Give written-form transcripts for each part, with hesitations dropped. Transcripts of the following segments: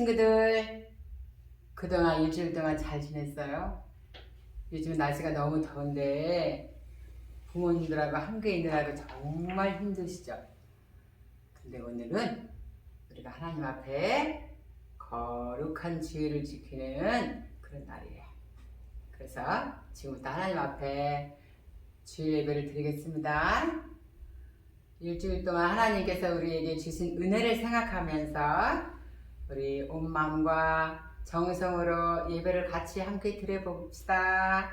친구들, 그동안 일주일 동안 잘 지냈어요? 요즘 날씨가 너무 더운데 부모님들하고 함께 있느라고 정말 힘드시죠? 근데 오늘은 우리가 하나님 앞에 거룩한 주의를 지키는 그런 날이에요. 그래서 지금부터 하나님 앞에 주일 예배를 드리겠습니다. 일주일 동안 하나님께서 우리에게 주신 은혜를 생각하면서 우리 온 마음과 정성으로 예배를 같이 함께 드려봅시다.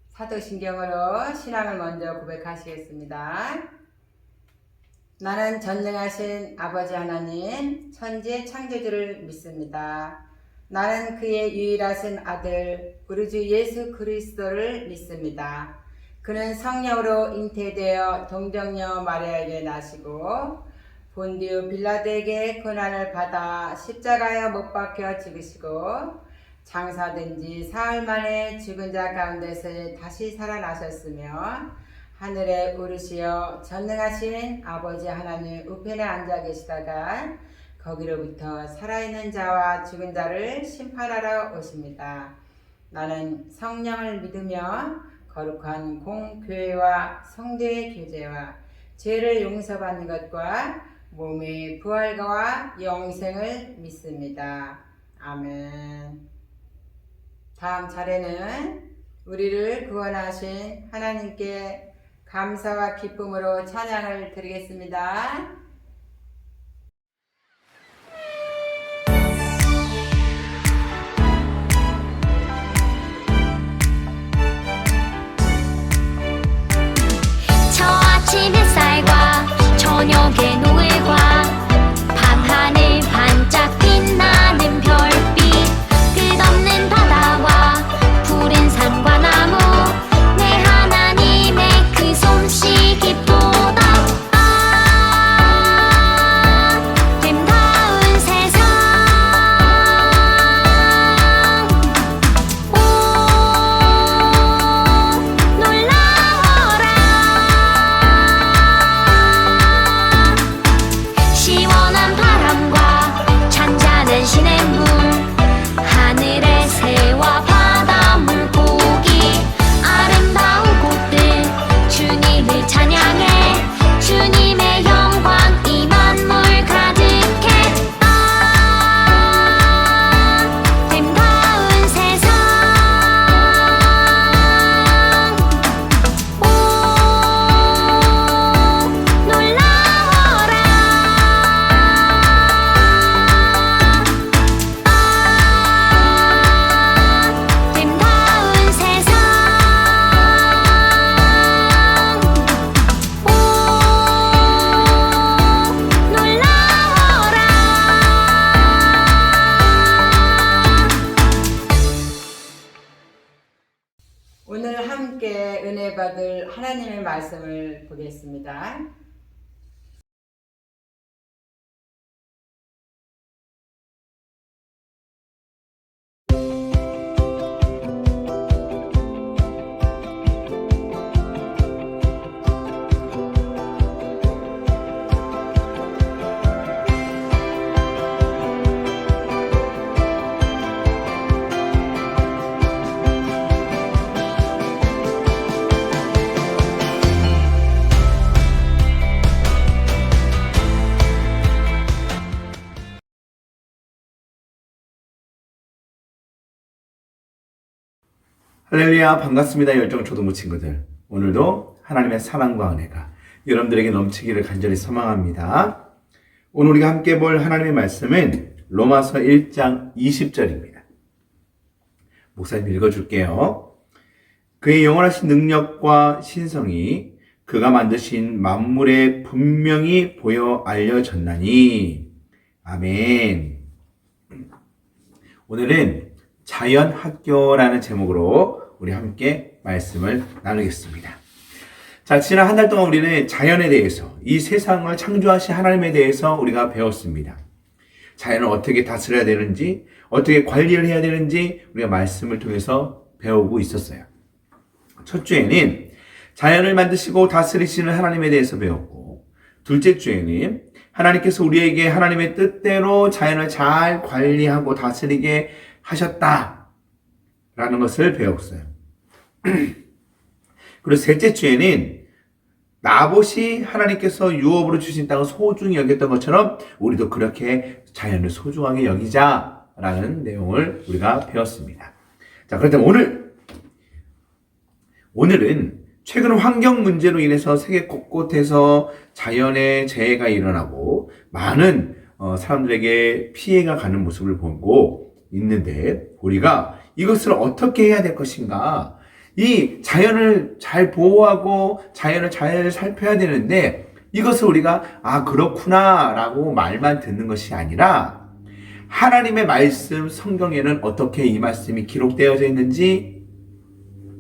사도신경으로 신앙을 먼저 고백하시겠습니다. 나는 전능하신 아버지 하나님, 천지의 창조주를 믿습니다. 나는 그의 유일하신 아들, 우리 주 예수 그리스도를 믿습니다. 그는 성령으로 잉태되어 동정녀 마리아에게 나시고 본디오 빌라도에게 고난을 받아 십자가에 못 박혀 죽으시고 장사된 지 사흘 만에 죽은 자 가운데서 다시 살아나셨으며 하늘에 오르시어 전능하신 아버지 하나님 우편에 앉아 계시다가 거기로부터 살아있는 자와 죽은 자를 심판하러 오십니다. 나는 성령을 믿으며 거룩한 공교회와 성도의 교제와 죄를 용서받는 것과 몸의 부활과 영생을 믿습니다. 아멘. 다음 차례는 우리를 구원하신 하나님께 감사와 기쁨으로 찬양을 드리겠습니다. 저 아침 햇살과 저녁의 노을과 밤하늘 반짝 빛나는 별빛 끝없는 바다와 푸른 산과 나무 내 하나님의 그 솜씨기보다 아름다운 세상 오 놀라워라 시원한 바람과 잔잔한 시냇물 하늘의 새와 바다 물고기 아름다운 꽃들 주님을 찬양해 주님의 영광 이 만물 가득해 아름다운 세상 오 놀라워라 아름다운 세상 오 놀라워라 오늘 함께 은혜 받을 하나님의 말씀을 보겠습니다. 할렐루야, 반갑습니다. 열정초등부 친구들. 오늘도 하나님의 사랑과 은혜가 여러분들에게 넘치기를 간절히 소망합니다. 오늘 우리가 함께 볼 하나님의 말씀은 로마서 1장 20절입니다. 목사님 읽어줄게요. 그의 영원하신 능력과 신성이 그가 만드신 만물에 분명히 보여 알려졌나니. 아멘. 오늘은 자연학교라는 제목으로 우리 함께 말씀을 나누겠습니다. 자, 지난 한 달 동안 우리는 자연에 대해서, 이 세상을 창조하신 하나님에 대해서 우리가 배웠습니다. 자연을 어떻게 다스려야 되는지, 어떻게 관리를 해야 되는지 우리가 말씀을 통해서 배우고 있었어요. 첫 주에는 자연을 만드시고 다스리시는 하나님에 대해서 배웠고, 둘째 주에는 하나님께서 우리에게 하나님의 뜻대로 자연을 잘 관리하고 다스리게 하셨다라는 것을 배웠어요. 그리고 셋째 주에는 나봇이 하나님께서 유업으로 주신 땅을 소중히 여겼던 것처럼 우리도 그렇게 자연을 소중하게 여기자라는 내용을 우리가 배웠습니다. 자, 그렇다면 오늘은 최근 환경 문제로 인해서 세계 곳곳에서 자연의 재해가 일어나고 많은 사람들에게 피해가 가는 모습을 보고 있는데 우리가 이것을 어떻게 해야 될 것인가? 이 자연을 잘 보호하고 자연을 잘 살펴야 되는데 이것을 우리가 그렇구나 라고 말만 듣는 것이 아니라 하나님의 말씀 성경에는 어떻게 이 말씀이 기록되어져 있는지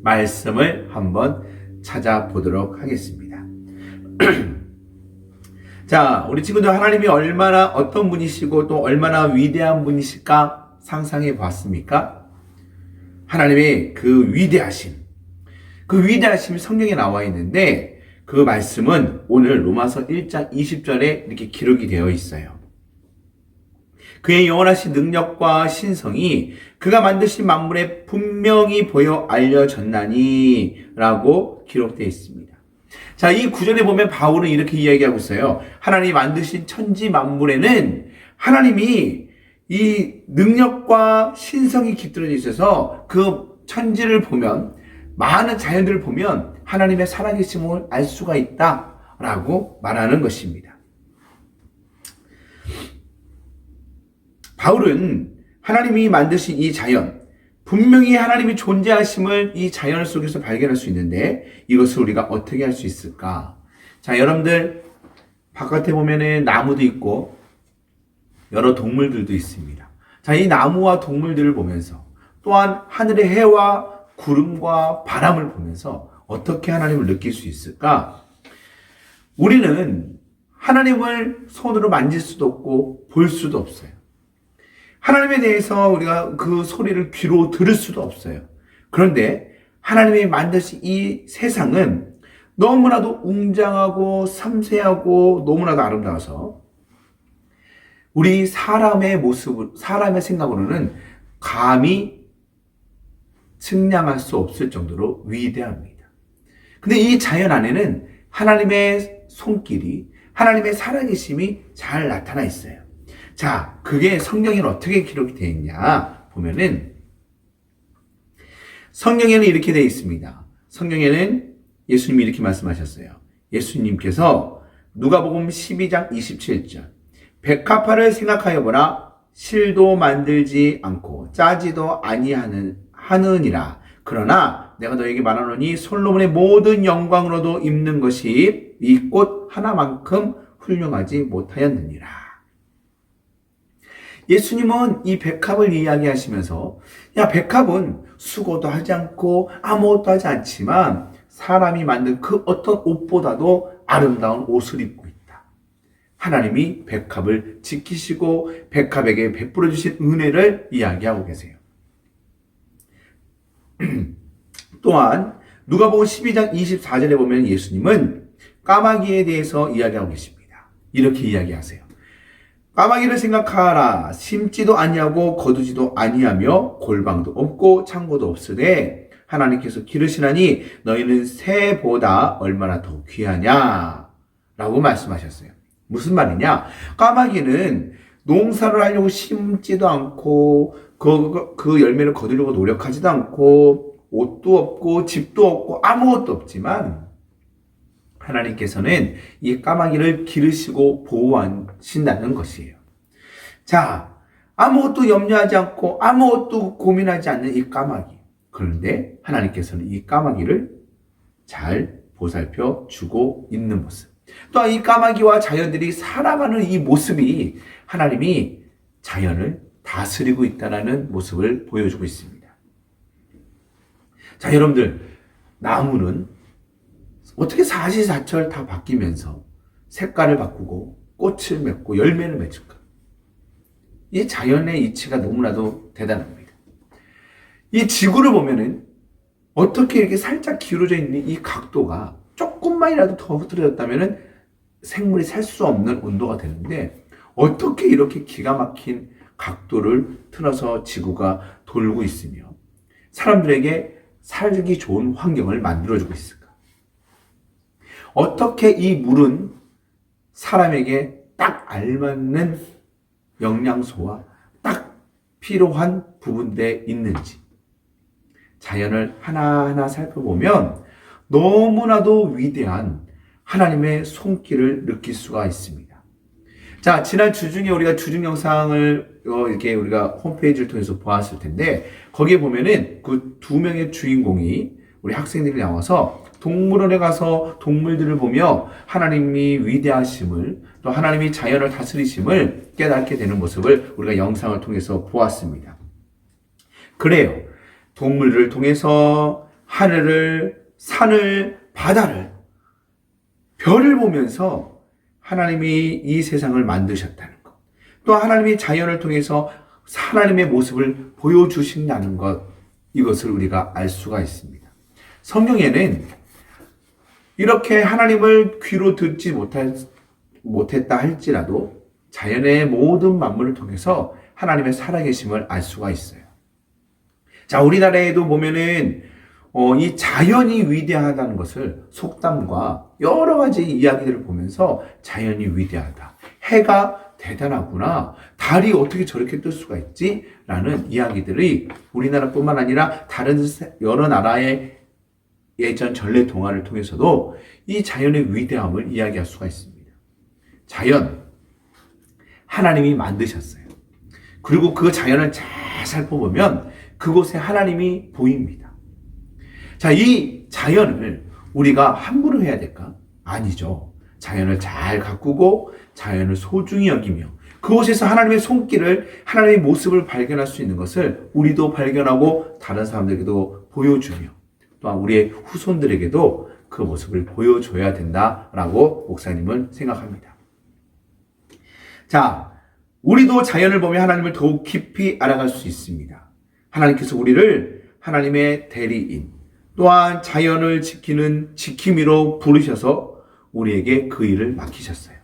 말씀을 한번 찾아보도록 하겠습니다. 자, 우리 친구들 하나님이 얼마나 어떤 분이시고 또 얼마나 위대한 분이실까 상상해 봤습니까? 하나님의 그 위대하심이 성경에 나와 있는데 그 말씀은 오늘 로마서 1장 20절에 이렇게 기록이 되어 있어요. 그의 영원하신 능력과 신성이 그가 만드신 만물에 분명히 보여 알려졌나니 라고 기록되어 있습니다. 자, 이 구절에 보면 바울은 이렇게 이야기하고 있어요. 하나님이 만드신 천지 만물에는 하나님이 이 능력과 신성이 깃들어져 있어서 그 천지를 보면 많은 자연들을 보면 하나님의 살아계심을 알 수가 있다라고 말하는 것입니다. 바울은 하나님이 만드신 이 자연, 분명히 하나님이 존재하심을 이 자연 속에서 발견할 수 있는데 이것을 우리가 어떻게 할 수 있을까? 자, 여러분들 바깥에 보면은 나무도 있고 여러 동물들도 있습니다. 자, 이 나무와 동물들을 보면서 또한 하늘의 해와 구름과 바람을 보면서 어떻게 하나님을 느낄 수 있을까? 우리는 하나님을 손으로 만질 수도 없고 볼 수도 없어요. 하나님에 대해서 우리가 그 소리를 귀로 들을 수도 없어요. 그런데 하나님이 만드신 이 세상은 너무나도 웅장하고 섬세하고 너무나도 아름다워서 우리 사람의 생각으로는 감히 측량할 수 없을 정도로 위대합니다. 근데 이 자연 안에는 하나님의 손길이, 하나님의 살아계심이 잘 나타나 있어요. 자, 그게 성경에는 어떻게 기록이 되어 있냐 보면은 성경에는 이렇게 되어 있습니다. 성경에는 예수님이 이렇게 말씀하셨어요. 예수님께서 누가복음 12장 27절 백합화를 생각하여 보라 실도 만들지 않고 짜지도 아니하느니라. 그러나 내가 너에게 말하노니 솔로몬의 모든 영광으로도 입는 것이 이 꽃 하나만큼 훌륭하지 못하였느니라. 예수님은 이 백합을 이야기하시면서 백합은 수고도 하지 않고 아무것도 하지 않지만 사람이 만든 그 어떤 옷보다도 아름다운 옷을 입고 있다. 하나님이 백합을 지키시고 백합에게 베풀어 주신 은혜를 이야기하고 계세요. 또한 누가복음 12장 24절에 보면 예수님은 까마귀에 대해서 이야기하고 계십니다. 이렇게 이야기하세요. 까마귀를 생각하라. 심지도 아니하고 거두지도 아니하며 골방도 없고 창고도 없으되 하나님께서 기르시나니 너희는 새보다 얼마나 더 귀하냐 라고 말씀하셨어요. 무슨 말이냐? 까마귀는 농사를 하려고 심지도 않고 그 열매를 거두려고 노력하지도 않고 옷도 없고 집도 없고 아무것도 없지만 하나님께서는 이 까마귀를 기르시고 보호하신다는 것이에요. 자, 아무것도 염려하지 않고 아무것도 고민하지 않는 이 까마귀. 그런데 하나님께서는 이 까마귀를 잘 보살펴 주고 있는 모습. 또한 이 까마귀와 자연들이 살아가는 이 모습이 하나님이 자연을 다스리고 있다는 모습을 보여주고 있습니다. 자, 여러분들, 나무는 어떻게 사시사철 다 바뀌면서 색깔을 바꾸고 꽃을 맺고 열매를 맺을까? 이 자연의 이치가 너무나도 대단합니다. 이 지구를 보면은 어떻게 이렇게 살짝 기울어져 있는 이 각도가 조금만이라도 더 흐트러졌다면은 생물이 살 수 없는 온도가 되는데 어떻게 이렇게 기가 막힌 각도를 틀어서 지구가 돌고 있으며 사람들에게 살기 좋은 환경을 만들어주고 있을까? 어떻게 이 물은 사람에게 딱 알맞는 영양소와 딱 필요한 부분대에 있는지 자연을 하나하나 살펴보면 너무나도 위대한 하나님의 손길을 느낄 수가 있습니다. 자, 지난 주 중에 우리가 주중 영상을 이렇게 우리가 홈페이지를 통해서 보았을 텐데 거기에 보면은 그 두 명의 주인공이 우리 학생들이 나와서 동물원에 가서 동물들을 보며 하나님이 위대하심을 또 하나님이 자연을 다스리심을 깨닫게 되는 모습을 우리가 영상을 통해서 보았습니다. 그래요. 동물들을 통해서 하늘을, 산을, 바다를, 별을 보면서 하나님이 이 세상을 만드셨다는 것, 또 하나님이 자연을 통해서 하나님의 모습을 보여주신다는 것, 이것을 우리가 알 수가 있습니다. 성경에는 이렇게 하나님을 귀로 듣지 못했다 할지라도 자연의 모든 만물을 통해서 하나님의 살아계심을 알 수가 있어요. 자, 우리나라에도 보면은 이 자연이 위대하다는 것을 속담과 여러 가지 이야기들을 보면서 자연이 위대하다. 해가 대단하구나. 달이 어떻게 저렇게 뜰 수가 있지? 라는 이야기들이 우리나라뿐만 아니라 다른 여러 나라의 예전 전래 동화를 통해서도 이 자연의 위대함을 이야기할 수가 있습니다. 자연, 하나님이 만드셨어요. 그리고 그 자연을 잘 살펴보면 그곳에 하나님이 보입니다. 자, 이 자연을 우리가 함부로 해야 될까? 아니죠. 자연을 잘 가꾸고 자연을 소중히 여기며 그곳에서 하나님의 손길을, 하나님의 모습을 발견할 수 있는 것을 우리도 발견하고 다른 사람들에게도 보여주며 또한 우리의 후손들에게도 그 모습을 보여줘야 된다라고 목사님은 생각합니다. 자, 우리도 자연을 보며 하나님을 더욱 깊이 알아갈 수 있습니다. 하나님께서 우리를 하나님의 대리인, 또한 자연을 지키는 지킴이로 부르셔서 우리에게 그 일을 맡기셨어요.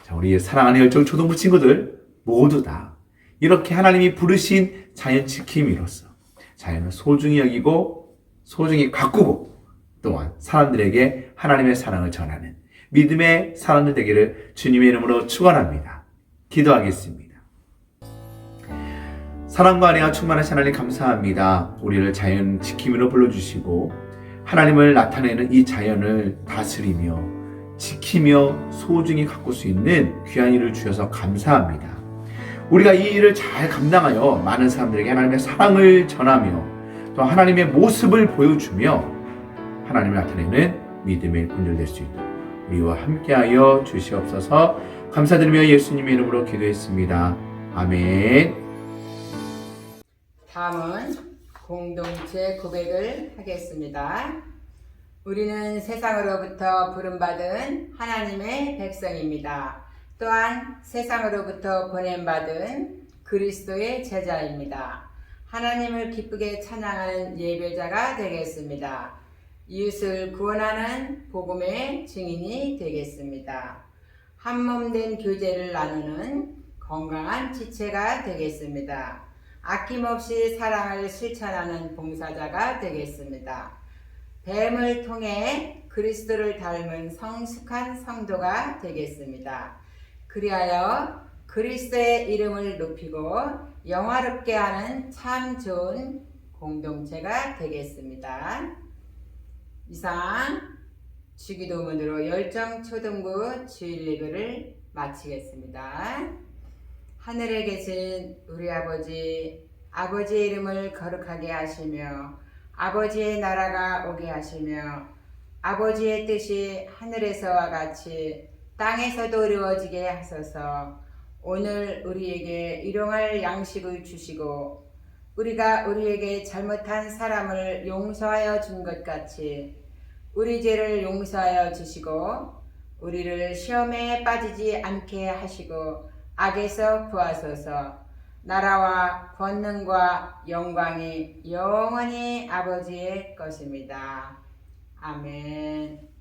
자, 우리 사랑하는 열정 초등부 친구들 모두 다 이렇게 하나님이 부르신 자연 지킴이로서 자연을 소중히 여기고 소중히 가꾸고 또한 사람들에게 하나님의 사랑을 전하는 믿음의 사람들 되기를 주님의 이름으로 축원합니다. 기도하겠습니다. 사랑과 은혜가 충만하신 하나님 감사합니다. 우리를 자연 지킴이로 불러주시고 하나님을 나타내는 이 자연을 다스리며 지키며 소중히 가꿀 수 있는 귀한 일을 주셔서 감사합니다. 우리가 이 일을 잘 감당하여 많은 사람들에게 하나님의 사랑을 전하며 또 하나님의 모습을 보여주며 하나님을 나타내는 믿음의 군들 될 수 있도록 우리와 함께하여 주시옵소서. 감사드리며 예수님의 이름으로 기도했습니다. 아멘. 다음은 공동체 고백을 하겠습니다. 우리는 세상으로부터 부름받은 하나님의 백성입니다. 또한 세상으로부터 보냄받은 그리스도의 제자입니다. 하나님을 기쁘게 찬양하는 예배자가 되겠습니다. 이웃을 구원하는 복음의 증인이 되겠습니다. 한몸된 교제를 나누는 건강한 지체가 되겠습니다. 아낌없이 사랑을 실천하는 봉사자가 되겠습니다. 뱀을 통해 그리스도를 닮은 성숙한 성도가 되겠습니다. 그리하여 그리스도의 이름을 높이고 영화롭게 하는 참 좋은 공동체가 되겠습니다. 이상 주기도문으로 열정초등부 주일 예배를 마치겠습니다. 하늘에 계신 우리 아버지, 아버지의 이름을 거룩하게 하시며 아버지의 나라가 오게 하시며 아버지의 뜻이 하늘에서와 같이 땅에서도 이루어지게 하소서. 오늘 우리에게 일용할 양식을 주시고 우리가 우리에게 잘못한 사람을 용서하여 준 것 같이 우리 죄를 용서하여 주시고 우리를 시험에 빠지지 않게 하시고 악에서 구하소서. 나라와 권능과 영광이 영원히 아버지의 것입니다. 아멘.